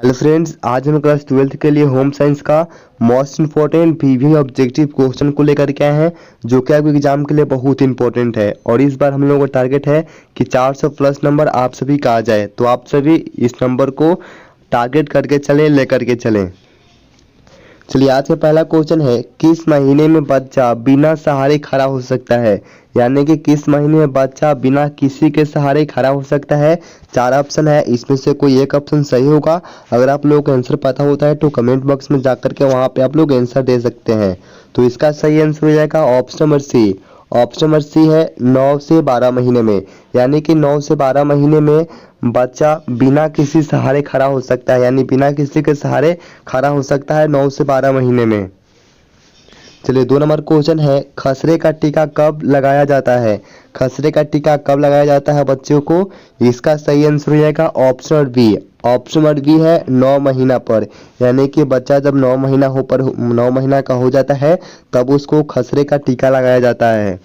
Hello friends, आज हम class 12th के लिए होम साइंस का most important previous objective question को लेकर के आए हैं, जो कि आपके एग्जाम के लिए बहुत इंपॉर्टेंट है। और इस बार हम लोगों का टारगेट है कि 400 प्लस नंबर आप सभी का आ जाए। तो आप सभी इस नंबर को टारगेट करके चलें, लेकर के चलें। चलिए, आज का पहला क्वेश्चन है, किस महीने में बच्चा बिना सहारे खड़ा हो सकता है। यानी कि किस महीने में बच्चा बिना किसी के सहारे खड़ा हो सकता है। 4 ऑप्शन है, इसमें से कोई एक ऑप्शन सही होगा। अगर आप लोगों को आंसर पता होता है तो कमेंट बॉक्स में जाकर के वहां पे आप लोग आंसर दे सकते हैं। तो इसका सही आंसर हो जाएगा option number C. Option number C है 9 से 12 महीने में। यानी कि 9 से 12 महीने में बच्चा बिना किसी सहारे खड़ा हो सकता है, यानी बिना किसी के सहारे खड़ा हो सकता है 9 से 12 महीने में। चलिए, 2 नंबर क्वेश्चन है, खसरे का टीका कब लगाया जाता है। खसरे का टीका कब लगाया जाता है बच्चों को। इसका सही आंसर हो जाएगा option number B. Option number B है 9 महीना पर। यानी कि बच्चा जब 9 महीना का हो जाता है तब उसको खसरे का टीका लगाया जाता है।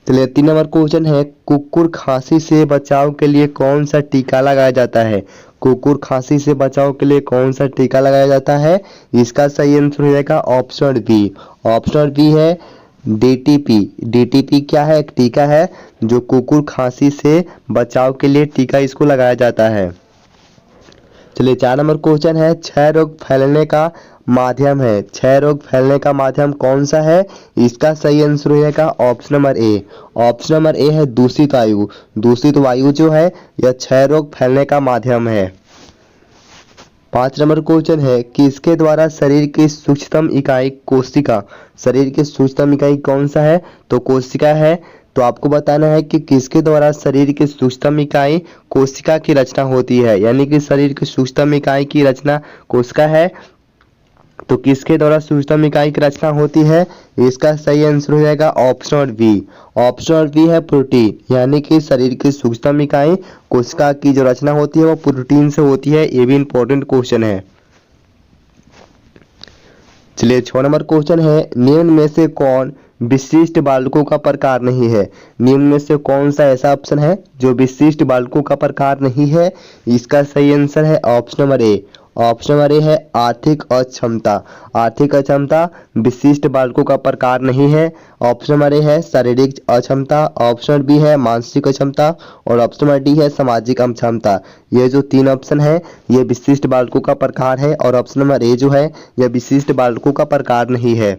चलिए, 3 नंबर क्वेश्चन है, कुकुर खांसी से बचाव के लिए कौन सा टीका लगाया जाता है। कुकुर खांसी से बचाव के लिए कौन सा टीका लगाया जाता है। इसका सही आंसर हो जाएगा ऑप्शन बी। ऑप्शन बी है डीटीपी। डीटीपी क्या है, एक टीका है जो कुकुर खांसी से बचाव के लिए टीका इसको लगाया जाता है। चलिए, 4 नंबर क्वेश्चन है, क्षय रोग फैलने का माध्यम है। क्षय रोग फैलने का माध्यम कौन सा है। इसका सही आंसर हो जाएगा option number A. Option number A है दूषित वायु। दूषित वायु जो है यह क्षय रोग फैलने का माध्यम है। 5 नंबर क्वेश्चन है, किसके द्वारा शरीर की सूक्ष्मतम इकाई कोशिका। शरीर की सूक्ष्मतम इकाई कौन सा है, तो कोशिका है। तो आपको बताना है कि किसके द्वारा शरीर की सूक्ष्मतम इकाई कोशिका की रचना होती है। यानी कि शरीर की सूक्ष्मतम इकाई की रचना कोशिका है, तो किसके द्वारा सूक्ष्मतम इकाई की रचना होती है। इसका सही आंसर हो जाएगा ऑप्शन बी। ऑप्शन बी है प्रोटीन। यानी कि शरीर की सूक्ष्मतम इकाई कोशिका की जो रचना होती है वो प्रोटीन से होती है। ये भी इंपॉर्टेंट क्वेश्चन है। चलिए, 6 नंबर क्वेश्चन है, निम्न में से कौन विशिष्ट बालकों का प्रकार नहीं है। निम्न में से कौन सा ऐसा ऑप्शन है जो विशिष्ट बालकों का प्रकार नहीं है। इसका सही आंसर है option number A. Option number A है आर्थिक अक्षमता। आर्थिक अक्षमता विशिष्ट बालकों का प्रकार नहीं है। ऑप्शन नंबर ए है शारीरिक अक्षमता। ऑप्शन बी है मानसिक अक्षमता और ऑप्शन नंबर डी है सामाजिक अक्षमता। ये जो 3 ऑप्शन है ये विशिष्ट बालकों का प्रकार है और ऑप्शन नंबर ए जो है यह विशिष्ट बालकों का प्रकार नहीं है।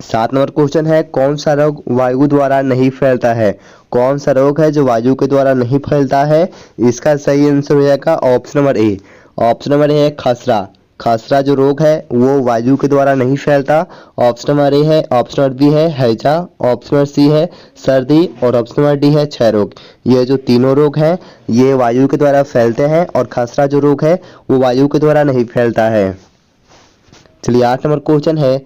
7 नंबर क्वेश्चन है, कौन सा रोग वायु द्वारा नहीं फैलता है। कौन सा रोग है जो वायु के द्वारा नहीं फैलता है। इसका सही आंसर हो जाएगा option number A. Option number A है खसरा। खसरा जो रोग है वो वायु के द्वारा नहीं फैलता। ऑप्शन नंबर ए है। ऑप्शन नंबर बी है हैजा। ऑप्शन नंबर सी है सर्दी और ऑप्शन नंबर डी है क्षय रोग। ये जो तीनों रोग हैं ये वायु के द्वारा फैलते हैं और खसरा जो रोग है वो वायु के द्वारा नहीं फैलता है। चलिए, 8 नंबर क्वेश्चन है,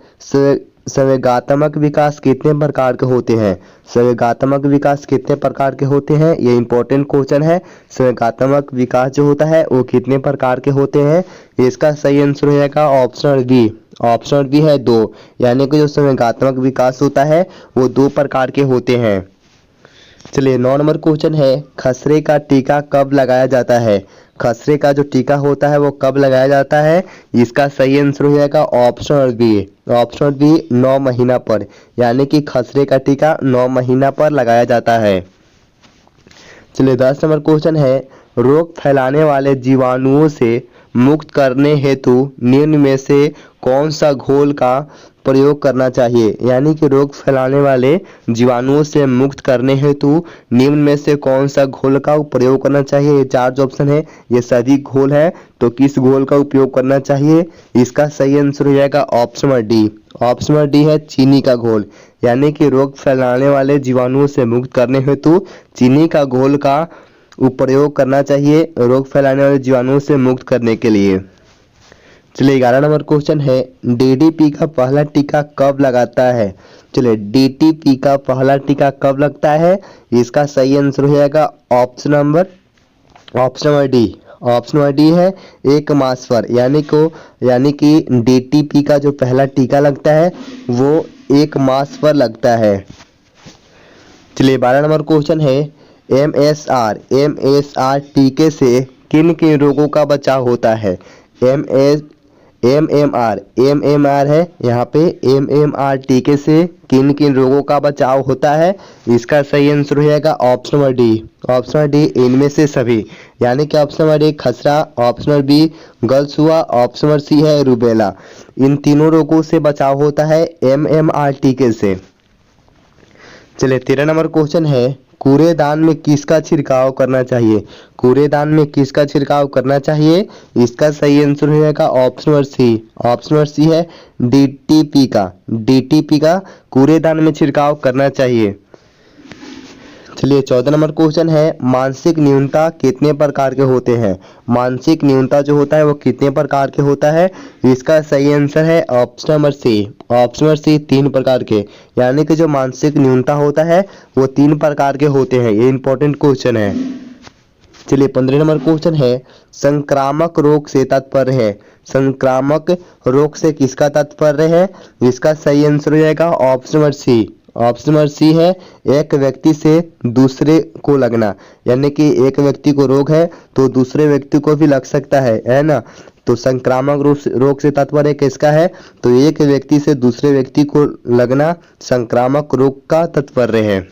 संवेगात्मक विकास कितने प्रकार के होते हैं। संवेगात्मक विकास कितने प्रकार के होते हैं, ये इंपॉर्टेंट क्वेश्चन है। संवेगात्मक विकास जो होता है वो कितने प्रकार के होते हैं। इसका सही आंसर हो जाएगा ऑप्शन बी। ऑप्शन बी है 2। यानी कि जो संवेगात्मक विकास होता है वो 2 प्रकार के होते हैं। चलिए, 9 नंबर क्वेश्चन है, खसरे का टीका कब लगाया जाता है। खसरे का जो टीका होता है वो कब लगाया जाता है। इसका सही आंसर हो जाएगा ऑप्शन बी। ऑप्शन बी 9 महीना पर। यानी कि खसरे का टीका 9 महीना पर लगाया जाता है। चलिए, 10 नंबर क्वेश्चन है, रोग फैलाने वाले जीवाणुओं से मुक्त करने हेतु निम्न में से कौन सा घोल का प्रयोग करना चाहिए। यानी कि रोग फैलाने वाले जीवाणुओं से मुक्त करने हेतु निम्न में से कौन सा घोल का प्रयोग करना चाहिए। ये 4 जो ऑप्शन है ये सभी घोल है, तो किस घोल का उपयोग करना चाहिए। इसका सही आंसर हो जाएगा option number D. Option number D है चीनी का घोल। यानी कि रोग फैलाने वाले जीवाणुओं से मुक्त करने हेतु चीनी का घोल का प्रयोग करना चाहिए रोग फैलाने वाले जीवाणुओं से मुक्त करने के लिए। चलिए, 11 नंबर क्वेश्चन है, डीडीपी का पहला टीका कब लगाता है। चलिए, डीटीपी का पहला टीका कब लगता है। इसका सही आंसर हो जाएगा option number D. Option number D है 1 मास पर। यानी कि डीटीपी का जो पहला टीका लगता है वो 1 मास पर लगता है। चलिए, 12 नंबर क्वेश्चन है, एमएसआर टीके से किन किन रोगों का बचाव होता है? एम एम आर है यहाँ पे, MMR टीके से किन किन रोगों का बचाव होता है? इसका सही आंसर हो जाएगा option number D. Option number D इनमें से सभी, यानी कि ऑप्शन नंबर ए खसरा, ऑप्शन नंबर बी गर्ल्स हुआ, ऑप्शन नंबर सी है रूबेला। इन तीनों रोगों से बचाव होता है MMR टीके से। चलिए 13 नंबर क्वेश्चन है, कूड़ेदान में किसका छिड़काव करना चाहिए? कूड़ेदान में किसका छिड़काव करना चाहिए? इसका सही आंसर हो जाएगा option number C. Option number C है DTP का कूड़ेदान में छिड़काव करना चाहिए। चलिए 14 नंबर क्वेश्चन है, मानसिक न्यूनता कितने प्रकार के होते हैं? मानसिक न्यूनता जो होता है वो कितने प्रकार के होता है? इसका सही आंसर है option number C. Option number C 3 प्रकार के, यानी कि जो मानसिक न्यूनता होता है वो 3 प्रकार के होते हैं। ये इंपॉर्टेंट क्वेश्चन है। चलिए 15 नंबर क्वेश्चन है, संक्रामक रोग से तात्पर्य है? संक्रामक रोग से किसका तात्पर्य है? इसका सही आंसर हो जाएगा option number C. Option number C है एक व्यक्ति से दूसरे को लगना, यानी कि एक व्यक्ति को रोग है तो दूसरे व्यक्ति को भी लग सकता है ना। तो संक्रामक रोग से तात्पर्य किसका है? तो एक व्यक्ति से दूसरे व्यक्ति को लगना संक्रामक रोग का तात्पर्य है।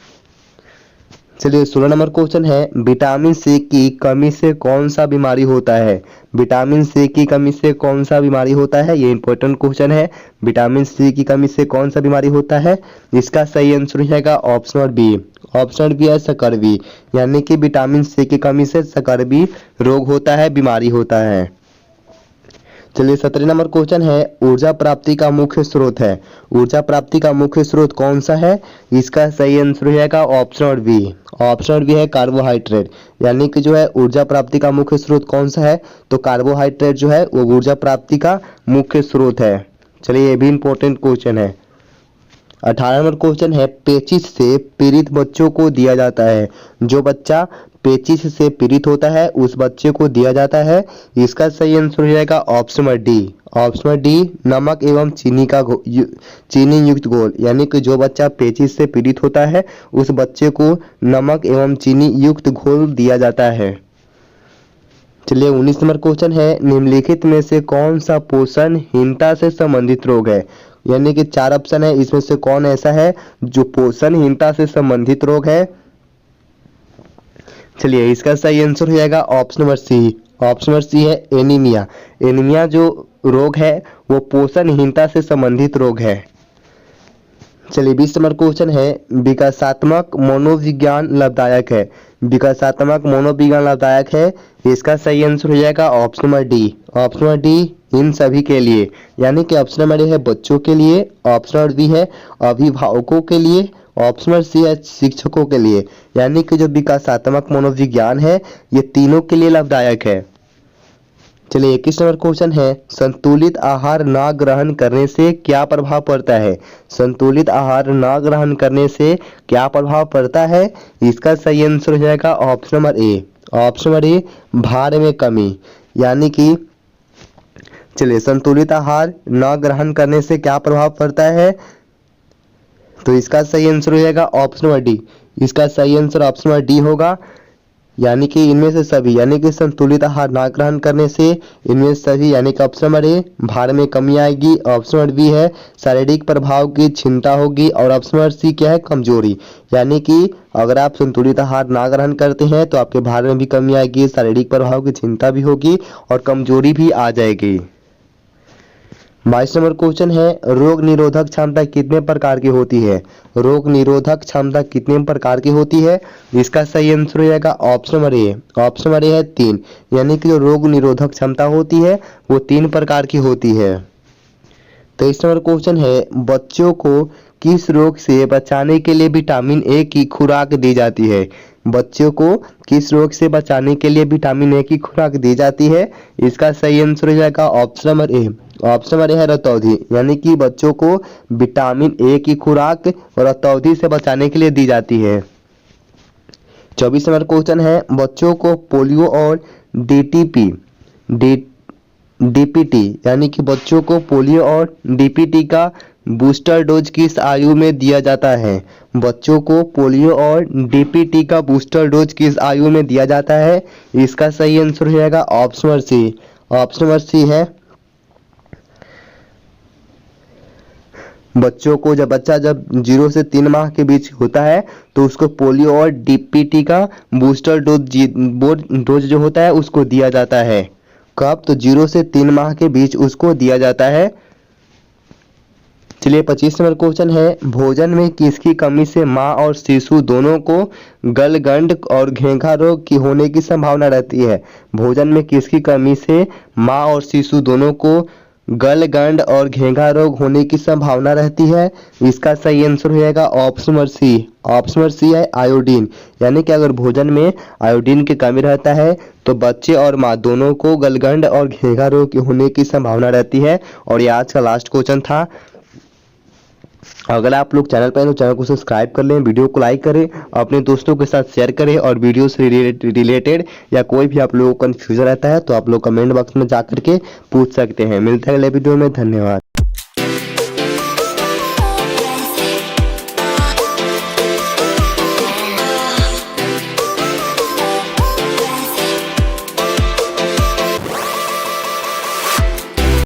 चलिए 16 नंबर क्वेश्चन है, विटामिन सी की कमी से कौन सा बीमारी होता है? विटामिन सी की कमी से कौन सा बीमारी होता है? ये इंपॉर्टेंट क्वेश्चन है। विटामिन सी की कमी से कौन सा बीमारी होता है? इसका सही आंसर हो जाएगा option number B. Option number B है सकरवी, यानी कि विटामिन सी की कमी से सकरवी रोग होता है, बीमारी होता है। चलिए 17 नंबर क्वेश्चन है, ऊर्जा प्राप्ति का मुख्य स्रोत है? ऊर्जा प्राप्ति का मुख्य स्रोत कौन सा है? इसका सही आंसर हो जाएगा option number B. Option number B है कार्बोहाइड्रेट, यानी कि जो है ऊर्जा प्राप्ति का मुख्य स्रोत कौन सा है? तो कार्बोहाइड्रेट जो है वो ऊर्जा प्राप्ति का मुख्य स्रोत है। चलिए ये भी इंपॉर्टेंट क्वेश्चन है। 18 नंबर क्वेश्चन है, पेचिश से पीड़ित बच्चों को दिया जाता है? जो बच्चा पेचिश से पीड़ित होता है उस बच्चे को दिया जाता है। इसका सही आंसर हो जाएगा option number D. Option number D नमक एवं चीनी युक्त घोल, यानी कि जो बच्चा पेचिश से पीड़ित होता है उस बच्चे को नमक एवं चीनी युक्त घोल दिया जाता है। चलिए 19 नंबर क्वेश्चन है, निम्नलिखित में से कौन सा पोषणहीनता से संबंधित रोग है? यानी कि 4 ऑप्शन है, इसमें से कौन ऐसा है जो पोषणहीनता से संबंधित रोग है? चलिए इसका सही आंसर हो जाएगा option number C. Option number C है एनीमिया। एनीमिया जो रोग है वो पोषणहीनता से संबंधित रोग है। चलिए 20 नंबर क्वेश्चन है, विकासात्मक मनोविज्ञान लाभदायक है? विकासात्मक मनोविज्ञान लाभदायक है। इसका सही आंसर हो जाएगा option number D. Option number D इन सभी के लिए, यानी कि ऑप्शन नंबर ए है बच्चों के लिए, ऑप्शन नंबर बी है अभिभावकों के लिए, ऑप्शन नंबर सी है शिक्षकों के लिए, यानी कि जो विकासात्मक मनोविज्ञान है ये तीनों के लिए लाभदायक है। चलिए 21 नंबर क्वेश्चन है, संतुलित आहार ना ग्रहण करने से क्या प्रभाव पड़ता है? संतुलित आहार ना ग्रहण करने से क्या प्रभाव पड़ता है? इसका सही आंसर हो जाएगा option number A. Option number A भार में कमी, यानी कि चलिए संतुलित आहार न ग्रहण करने से क्या प्रभाव पड़ता है? तो इसका सही आंसर हो जाएगा ऑप्शन नंबर डी। इसका सही आंसर ऑप्शन नंबर डी होगा, यानी कि इनमें से सभी, यानी कि संतुलित आहार ना ग्रहण करने से इनमें से सभी, यानी कि ऑप्शन नंबर ए भार में कमी आएगी, ऑप्शन नंबर बी है शारीरिक प्रभाव की क्षमता होगी, और ऑप्शन नंबर सी क्या है कमजोरी, यानी कि अगर आप संतुलित आहार ना ग्रहण करते हैं तो आपके भार में भी कमी आएगी, शारीरिक प्रभाव की क्षमता भी होगी और कमजोरी भी आ जाएगी। 22 नंबर क्वेश्चन है, रोग निरोधक क्षमता कितने प्रकार की होती है? रोग निरोधक क्षमता कितने प्रकार की होती है? इसका सही आंसर हो जाएगा option number A. Option number A है 3, यानी कि जो रोग निरोधक क्षमता होती है वो 3 प्रकार की होती है। 23 नंबर क्वेश्चन है, बच्चों को किस रोग से बचाने के लिए विटामिन ए की खुराक दी जाती है? बच्चों को किस रोग से बचाने के लिए विटामिन ए की खुराक दी जाती है? इसका सही आंसर हो जाएगा option number A. Option number A है रतौंधी, यानी कि बच्चों को विटामिन ए की खुराक रतौंधी से बचाने के लिए दी जाती है। 24 नंबर क्वेश्चन है, बच्चों को पोलियो और डीपीटी, यानी कि बच्चों को पोलियो और डीपीटी का बूस्टर डोज किस आयु में दिया जाता है? बच्चों को पोलियो और डीपीटी का बूस्टर डोज किस आयु में दिया जाता है? इसका सही आंसर हो जाएगा option number C. Option number C है बच्चों को बच्चा जब 0 से 3 माह के बीच होता है तो उसको पोलियो और डीपीटी का बूस्टर डोज जो होता है उसको दिया जाता है। कब? तो 0 से 3 माह के बीच उसको दिया जाता है। चलिए 25 नंबर क्वेश्चन है, भोजन में किसकी कमी से माँ और शिशु दोनों को गलगंड और घेंघा रोग की होने की संभावना रहती है? भोजन में किसकी कमी से माँ और शिशु दोनों को गलगंड और घेंघा रोग होने की संभावना रहती है? इसका सही आंसर हो जाएगा option number C. Option number C है आयोडीन। यानी कि अगर भोजन में आयोडीन की कमी रहता है तो बच्चे और माँ दोनों को गलगंड और घेंघा रोग होने की संभावना रहती है। और ये आज का लास्ट क्वेश्चन था। अगर आप लोग चैनल पर हैं तो चैनल को सब्सक्राइब कर लें, वीडियो को लाइक करें, अपने दोस्तों के साथ शेयर करें और वीडियो से रिलेटेड या कोई भी आप लोगों को कन्फ्यूजन रहता है तो आप लोग कमेंट बॉक्स में जा करके पूछ सकते हैं। मिलते हैं अगले वीडियो में। धन्यवाद।